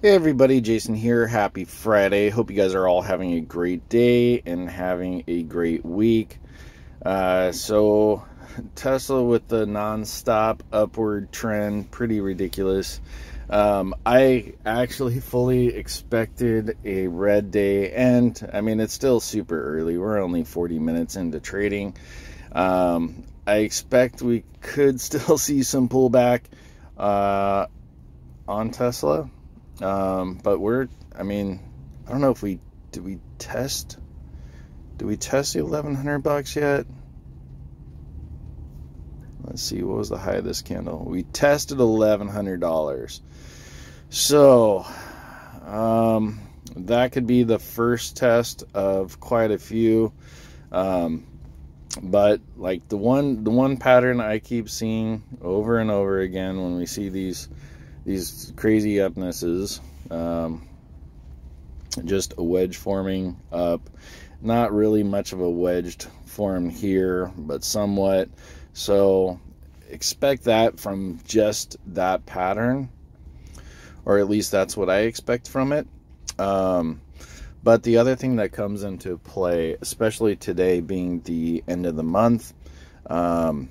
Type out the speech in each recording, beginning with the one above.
Hey everybody, Jason here. Happy Friday. Hope you guys are all having a great day and having a great week. So Tesla with the non-stop upward trend, pretty ridiculous. I actually fully expected a red day, and I mean, it's still super early. We're only 40 minutes into trading. I expect we could still see some pullback on Tesla. But I don't know if did we test the 1100 bucks yet? Let's see, what was the high of this candle? We tested $1,100. So, that could be the first test of quite a few. But like the one pattern I keep seeing over and over again when we see these crazy upnesses, just a wedge forming up, not really much of a wedged form here, but somewhat. So expect that from just that pattern, or at least that's what I expect from it. But the other thing that comes into play, especially today being the end of the month, not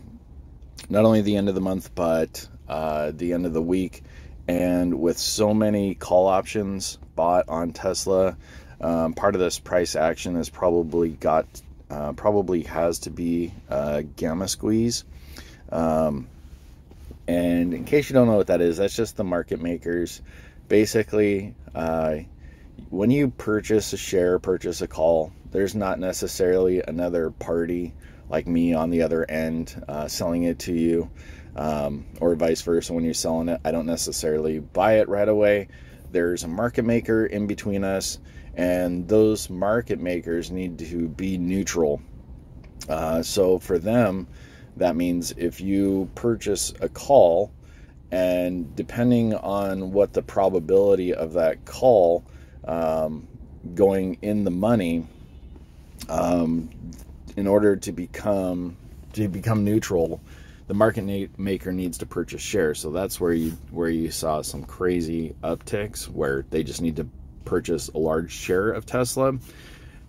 only the end of the month, but the end of the week, and with so many call options bought on Tesla, part of this price action has probably has to be a gamma squeeze. And in case you don't know what that is, that's just the market makers. Basically, when you purchase a share, purchase a call, there's not necessarily another party like me on the other end selling it to you. Or vice versa. When you're selling it, I don't necessarily buy it right away. There's a market maker in between us, and those market makers need to be neutral. So for them, that means if you purchase a call, and depending on what the probability of that call going in the money, in order to become neutral, the market maker needs to purchase shares. So that's where you saw some crazy upticks where they just need to purchase a large share of Tesla.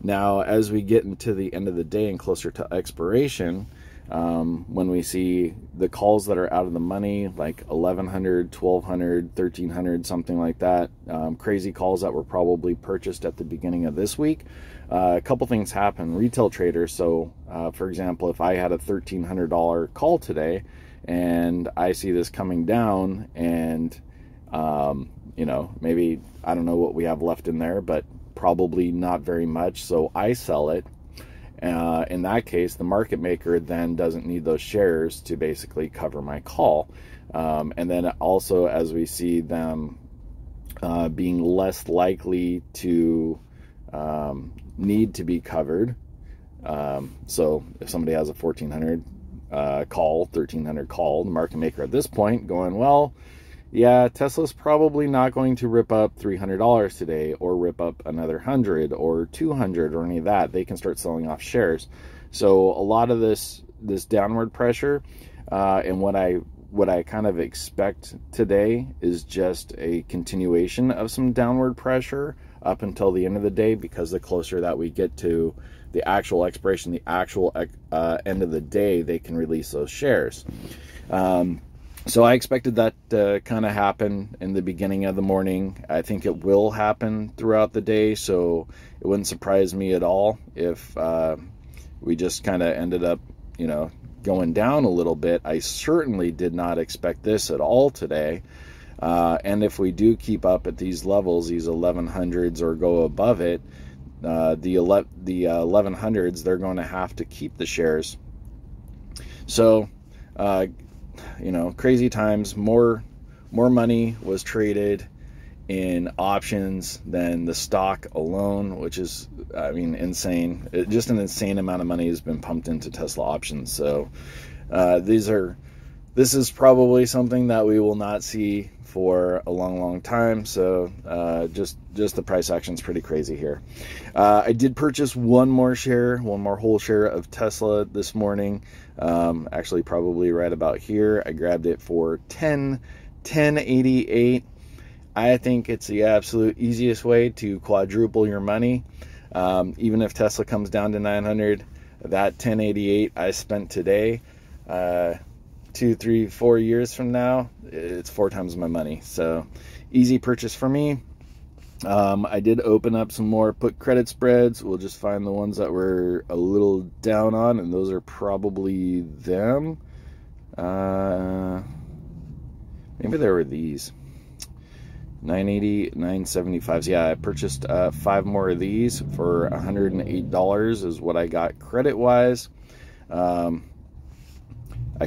Now, as we get into the end of the day and closer to expiration, when we see the calls that are out of the money, like 1100, 1200, 1300, something like that, crazy calls that were probably purchased at the beginning of this week, a couple things happen. Retail traders, so for example, if I had a $1,300 call today and I see this coming down, and maybe, I don't know what we have left in there, but probably not very much, so I sell it. In that case, the market maker then doesn't need those shares to basically cover my call. And then also, as we see them being less likely to need to be covered, so if somebody has a 1400 call, 1300 call, the market maker at this point going, well, yeah, Tesla's probably not going to rip up $300 today, or rip up another 100 or 200 or any of that. They can start selling off shares. So a lot of this downward pressure, and what I kind of expect today is just a continuation of some downward pressure up until the end of the day, because the closer that we get to the actual expiration, the actual end of the day, they can release those shares. So I expected that to kind of happen in the beginning of the morning. I think it will happen throughout the day, so it wouldn't surprise me at all if we just kind of ended up, going down a little bit. I certainly did not expect this at all today. And if we do keep up at these levels, these 1100s, or go above it, the 1100s, they're going to have to keep the shares. So, crazy times. More money was traded in options than the stock alone, which is, insane. Just an insane amount of money has been pumped into Tesla options. So this is probably something that we will not see for a long time. So just the price action is pretty crazy here. I did purchase one more whole share of Tesla this morning. Actually, probably right about here. I grabbed it for $10.88. I think it's the absolute easiest way to quadruple your money. Even if Tesla comes down to 900, that 1088 I spent today, 2, 3, 4 years from now, it's 4 times my money. So easy purchase for me. I did open up some more put credit spreads. We'll just find the ones that we're a little down on, and those are probably them. Maybe there were these 980, 975s. Yeah, I purchased 5 more of these for $108 is what I got credit wise. I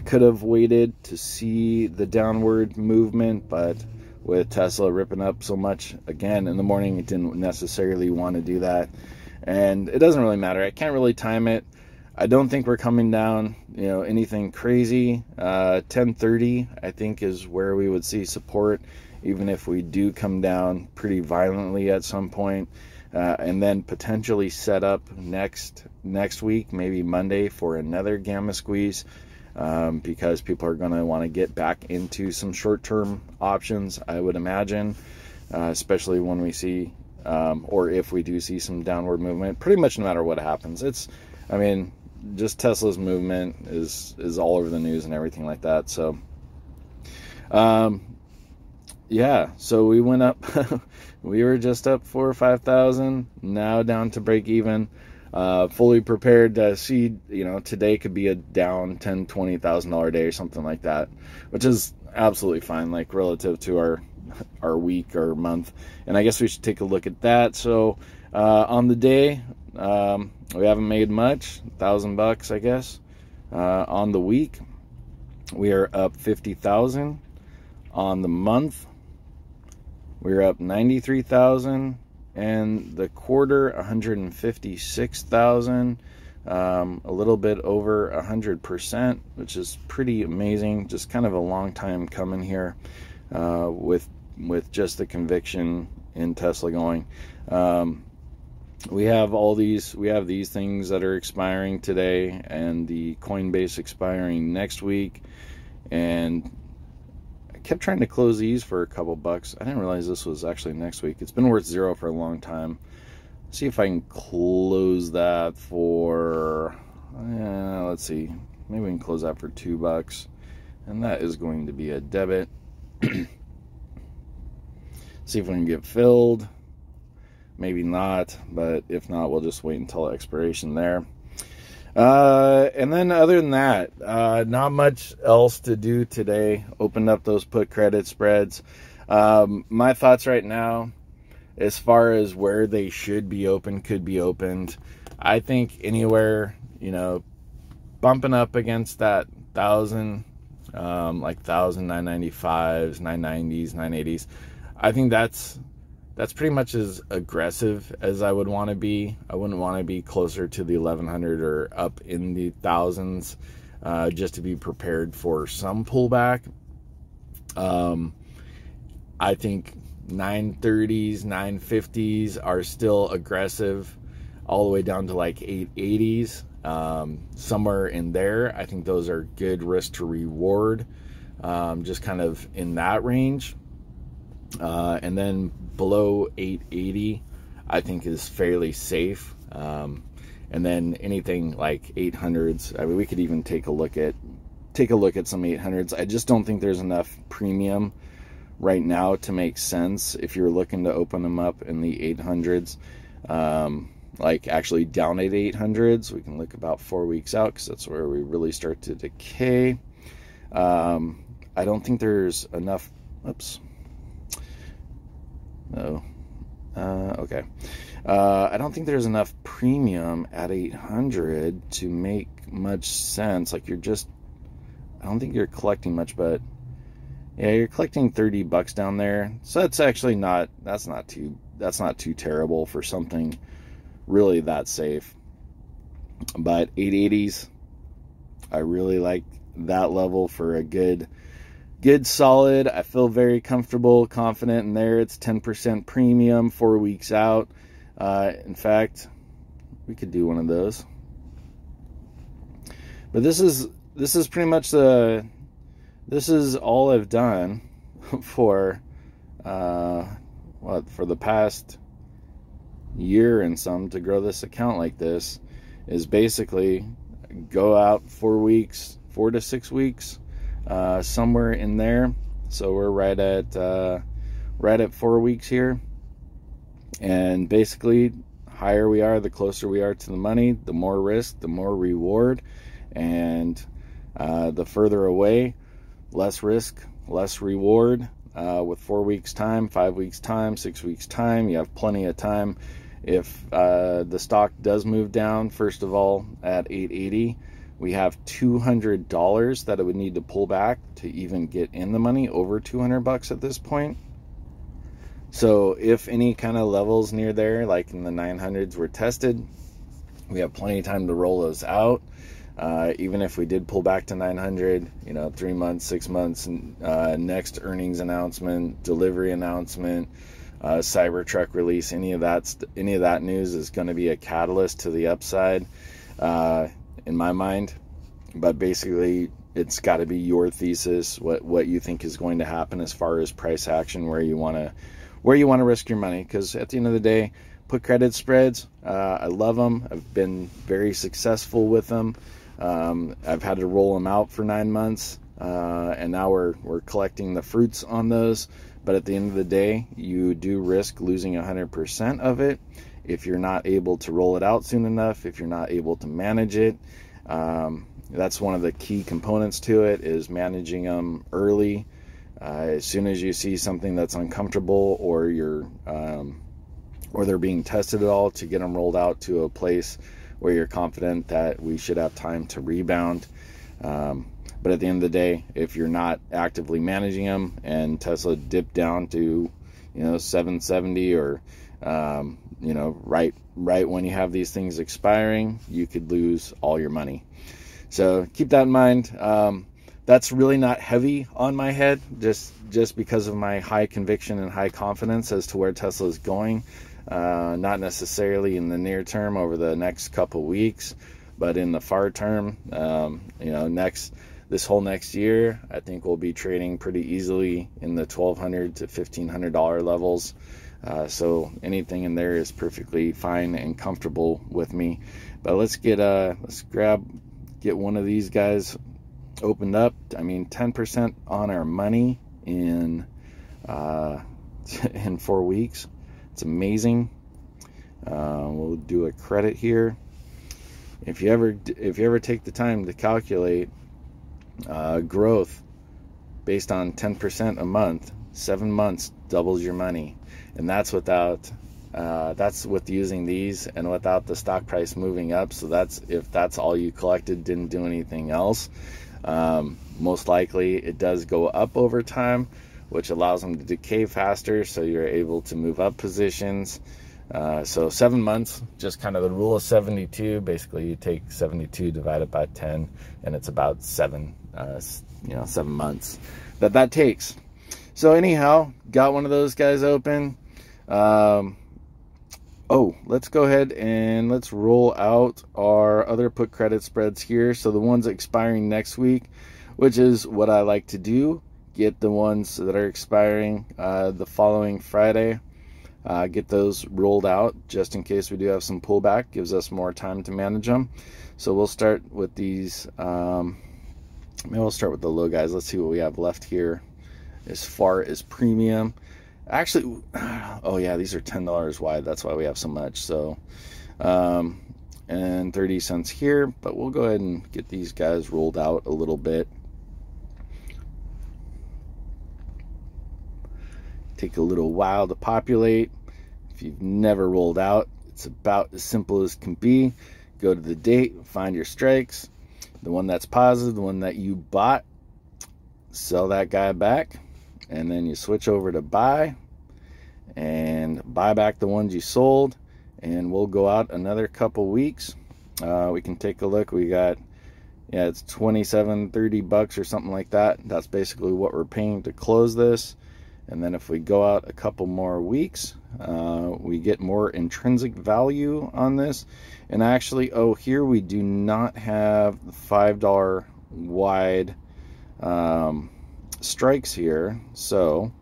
could have waited to see the downward movement, but with Tesla ripping up so much again in the morning, it didn't necessarily want to do that. And it doesn't really matter. I can't really time it. I don't think we're coming down, you know, anything crazy. 1030, I think, is where we would see support, even if we do come down pretty violently at some point. And then potentially set up next week, maybe Monday, for another gamma squeeze. Because people are going to want to get back into some short-term options, I would imagine, especially when we see, or if we do see some downward movement, pretty much no matter what happens. I mean, just Tesla's movement is all over the news and everything like that. So, yeah, so we went up, we were just up 4,000 or 5,000, now down to break even. Fully prepared to see, you know, today could be a down $10,000, $20,000 day or something like that, which is absolutely fine, like relative to our week or month. And I guess we should take a look at that. So on the day, we haven't made much, $1,000 I guess. On the week, we are up 50,000. On the month, we're up 93,000. And the quarter, 156,000, a little bit over 100%, which is pretty amazing. Just kind of a long time coming here, with just the conviction in Tesla going. We have these things that are expiring today, and the Coinbase expiring next week, and kept trying to close these for a couple bucks. I didn't realize this was actually next week. It's been worth 0 for a long time. Let's see if I can close that for, let's see, maybe we can close that for $2, and that is going to be a debit. See if we can get filled. Maybe not, but if not, we'll just wait until expiration there. And then other than that, not much else to do today. Opened up those put credit spreads. My thoughts right now, as far as where they should be open, could be opened, I think anywhere, you know, bumping up against that 1,000, like 995s, 990s, 980s. I think that's pretty much as aggressive as I would want to be. I wouldn't want to be closer to the 1,100 or up in the thousands, just to be prepared for some pullback. I think 930s, 950s are still aggressive, all the way down to like 880s, somewhere in there. I think those are good risk to reward, just kind of in that range. And then below 880, I think is fairly safe. And then anything like 800s, I mean, we could even take a look at some 800s. I just don't think there's enough premium right now to make sense if you're looking to open them up in the 800s. Like actually down at 800s, we can look about 4 weeks out, because that's where we really start to decay. I don't think there's enough. Oops. No. Okay. I don't think there's enough premium at 800 to make much sense. Like, I don't think you're collecting much, but yeah, you're collecting $30 down there. So that's actually that's not too terrible for something really that safe. But 880s, I really like that level for a good solid. I feel very comfortable, confident in there. It's 10% premium, 4 weeks out. In fact, we could do one of those. But this is pretty much this is all I've done for for the past year and some to grow this account like this is basically go out 4 weeks, 4 to 6 weeks, somewhere in there. So we're right at 4 weeks here, and basically higher we are, the closer we are to the money, the more risk, the more reward, and the further away, less risk, less reward. With 4 weeks time, 5 weeks time, 6 weeks time, you have plenty of time. If the stock does move down, first of all, at 880, we have $200 that it would need to pull back to even get in the money, over 200 bucks at this point. So if any kind of levels near there, like in the 900s, were tested, we have plenty of time to roll those out. Even if we did pull back to 900, 3 months, 6 months, next earnings announcement, delivery announcement, Cybertruck release, any of that news is going to be a catalyst to the upside, in my mind. But basically, it's got to be your thesis, what you think is going to happen as far as price action, where you want to risk your money. Because at the end of the day, put credit spreads, I love them. I've been very successful with them. I've had to roll them out for 9 months, and now we're collecting the fruits on those. But at the end of the day, you do risk losing 100% of it if you're not able to roll it out soon enough, if you're not able to manage it. That's one of the key components to it, is managing them early. As soon as you see something that's uncomfortable, or or they're being tested at all, to get them rolled out to a place where you're confident that we should have time to rebound. But at the end of the day, if you're not actively managing them, and Tesla dipped down to 770, or right when you have these things expiring, you could lose all your money. So keep that in mind. That's really not heavy on my head, just because of my high conviction and high confidence as to where Tesla is going. Not necessarily in the near term over the next couple weeks, but in the far term, this whole next year, I think we'll be trading pretty easily in the $1,200 to $1,500 levels. So anything in there is perfectly fine and comfortable with me. But let's get one of these guys opened up. I mean, 10% on our money in 4 weeks. It's amazing. We'll do a credit here. If you ever take the time to calculate growth based on 10% a month, 7 months doubles your money, and that's with using these and without the stock price moving up. So if that's all you collected, didn't do anything else. Most likely it does go up over time, which allows them to decay faster, so you're able to move up positions. So 7 months, just kind of the rule of 72. Basically, you take 72 divided by 10, and it's about 7 months that takes. So anyhow, got one of those guys open. Let's go ahead and let's roll out our other put credit spreads here. So the ones expiring next week, which is what I like to do, get the ones that are expiring the following Friday. Get those rolled out just in case we do have some pullback. Gives us more time to manage them. So we'll start with these. Maybe we'll start with the low guys. Let's see what we have left here as far as premium. Actually, oh yeah, these are $10 wide. That's why we have so much. So, and 30 cents here. But we'll go ahead and get these guys rolled out a little bit. Take a little while to populate. If you've never rolled out, it's about as simple as can be. Go to the date, find your strikes, the one that's positive, the one that you bought, sell that guy back, and then you switch over to buy and buy back the ones you sold, and we'll go out another couple weeks. We can take a look. We got, it's 27, 30 bucks or something like that. That's basically what we're paying to close this. And then if we go out a couple more weeks, we get more intrinsic value on this. And actually, here we do not have the $5 wide strikes here. So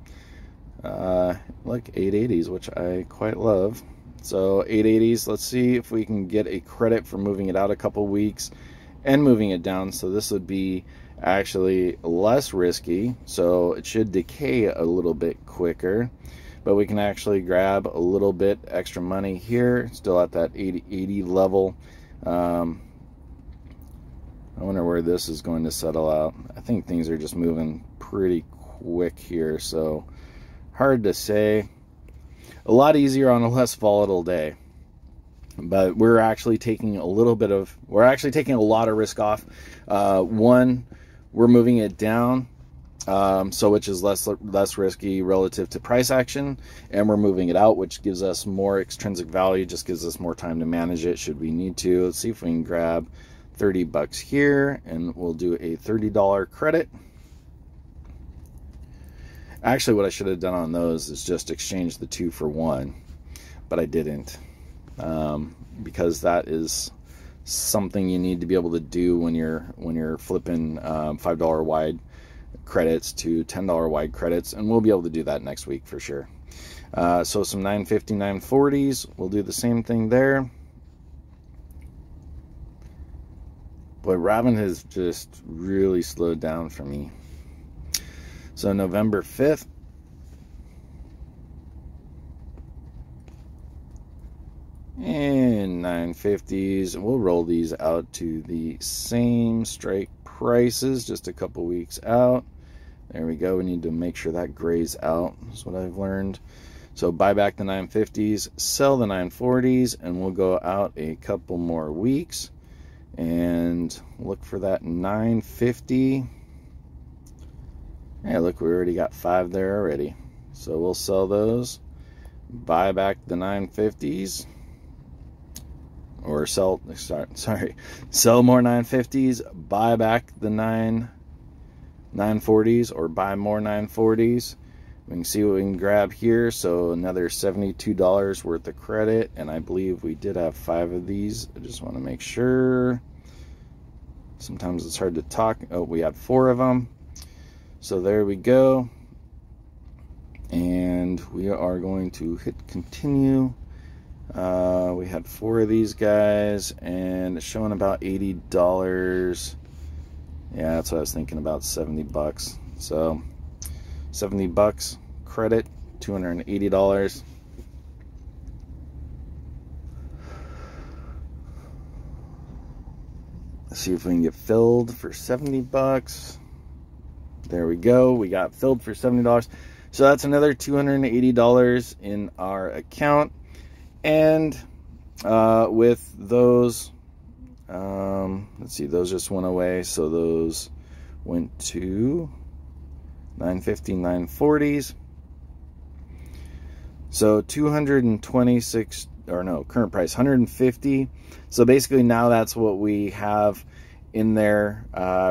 like 880s, which I quite love. So 880s, let's see if we can get a credit for moving it out a couple weeks and moving it down. So this would be actually less risky, so it should decay a little bit quicker, but we can actually grab a little bit extra money here, still at that 80 level. I wonder where this is going to settle out. I think things are just moving pretty quick here, so hard to say. A lot easier on a less volatile day, but we're actually taking a lot of risk off. One, we're moving it down, so which is less risky relative to price action, and we're moving it out, which gives us more extrinsic value, just gives us more time to manage it should we need to. Let's see if we can grab 30 bucks here, and we'll do a $30 credit. Actually, what I should have done on those is just exchange the 2 for 1, but I didn't, because that is something you need to be able to do when you're flipping $5 wide credits to $10 wide credits, and we'll be able to do that next week for sure. So some 950, 940s, we'll do the same thing there. But Robin has just really slowed down for me. So November 5th, and 950s, we'll roll these out to the same strike prices, just a couple weeks out. There we go. We need to make sure that grays out, is what I've learned. So buy back the 950s, sell the 940s, and we'll go out a couple more weeks and look for that 950. Hey, look, we already got 5 there already. So we'll sell those, buy back the 950s, or sell more 950s, buy back the 940s, or buy more 940s. We can see what we can grab here. So another $72 worth of credit, and I believe we did have 5 of these. I just want to make sure. Sometimes it's hard to talk. Oh, we had 4 of them. So there we go, and we are going to hit continue. We had 4 of these guys, and it's showing about $80. Yeah, that's what I was thinking, about 70 bucks. So 70 bucks credit, $280. Let's see if we can get filled for 70 bucks. There we go. We got filled for $70. So that's another $280 in our account. And with those, let's see, those just went away. So those went to 950, 940s. So 226, or no, current price 150. So basically now that's what we have in their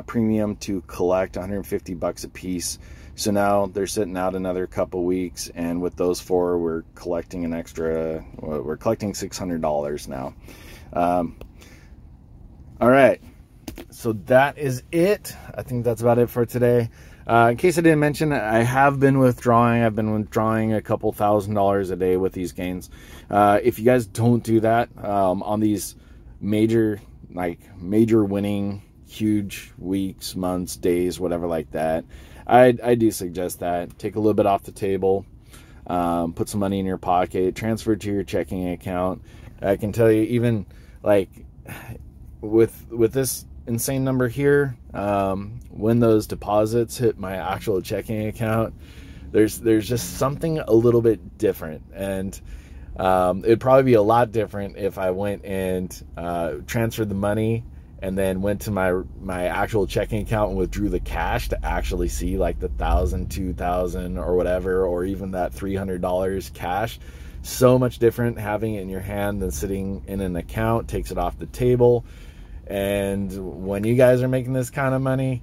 premium to collect, 150 bucks a piece. So now they're sitting out another couple weeks, and with those 4 we're collecting an extra, we're collecting $600 now. All right, so that is it. I think that's about it for today. In case I didn't mention, I have been withdrawing. I've been withdrawing a couple $1,000s a day with these gains. If you guys don't do that on these major winning, huge weeks, months, days, whatever like that, I do suggest that. Take a little bit off the table, put some money in your pocket, transfer it to your checking account. I can tell you, even like with this insane number here, when those deposits hit my actual checking account, there's just something a little bit different. And it'd probably be a lot different if I went and transferred the money and then went to my actual checking account and withdrew the cash to actually see like the $1,000, $2,000 or whatever, or even that $300 cash. So much different having it in your hand than sitting in an account. Takes it off the table. And when you guys are making this kind of money,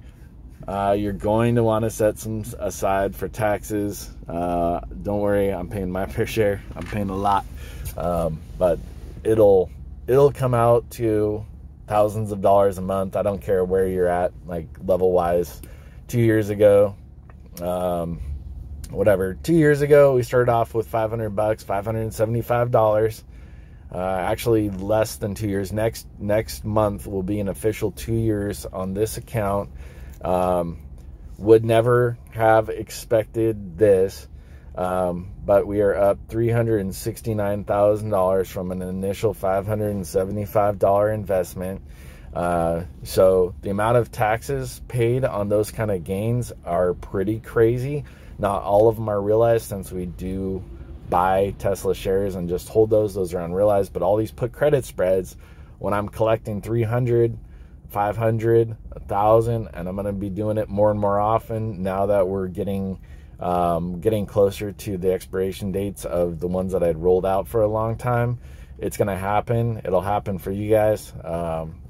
you're going to want to set some aside for taxes. Don't worry, I'm paying my fair share. I'm paying a lot, but it'll come out to thousands of dollars a month. I don't care where you're at, like level wise. 2 years ago, whatever, 2 years ago, we started off with $500, $575. Actually, less than 2 years. Next month will be an official 2 years on this account. Would never have expected this, but we are up $369,000 from an initial $575 investment. So the amount of taxes paid on those kind of gains are pretty crazy. Not all of them are realized, since we do buy Tesla shares and just hold those are unrealized. But all these put credit spreads, when I'm collecting 300, 500, 1,000, and I'm going to be doing it more and more often now that we're getting closer to the expiration dates of the ones that I'd rolled out for a long time. It's going to happen. It'll happen for you guys.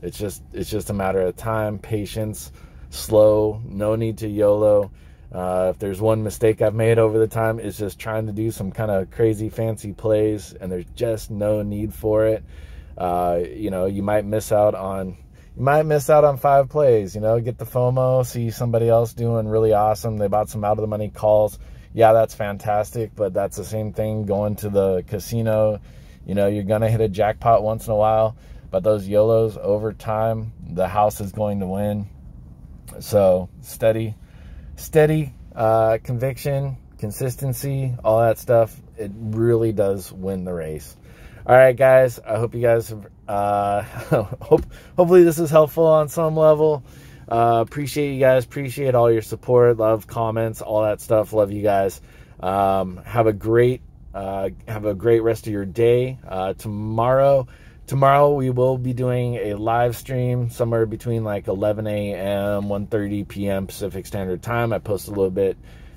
It's just a matter of time, patience, slow, no need to YOLO. If there's one mistake I've made over the time, it's just trying to do some kind of crazy fancy plays, and there's just no need for it. You know, you might miss out on 5 plays, you know, get the FOMO, see somebody else doing really awesome. They bought some out of the money calls. Yeah, that's fantastic, but that's the same thing going to the casino. You know, you're going to hit a jackpot once in a while, but those YOLOs over time, the house is going to win. So steady conviction, consistency, all that stuff, it really does win the race. All right, guys, I hope you guys hopefully this is helpful on some level. Appreciate you guys, appreciate all your support, love, comments, all that stuff. Love you guys. Have a great rest of your day. Tomorrow we will be doing a live stream somewhere between like 11 a.m. 1:30 p.m. Pacific Standard Time. I post a little bit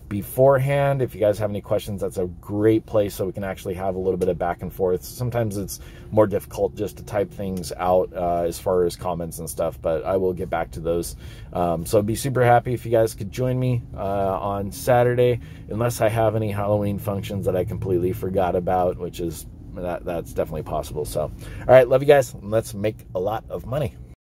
beforehand. If you guys have any questions, that's a great place so we can actually have a little bit of back and forth. Sometimes it's more difficult just to type things out as far as comments and stuff, but I will get back to those. So I'd be super happy if you guys could join me on Saturday, unless I have any Halloween functions that I completely forgot about, which is that's definitely possible. So all right, love you guys, let's make a lot of money.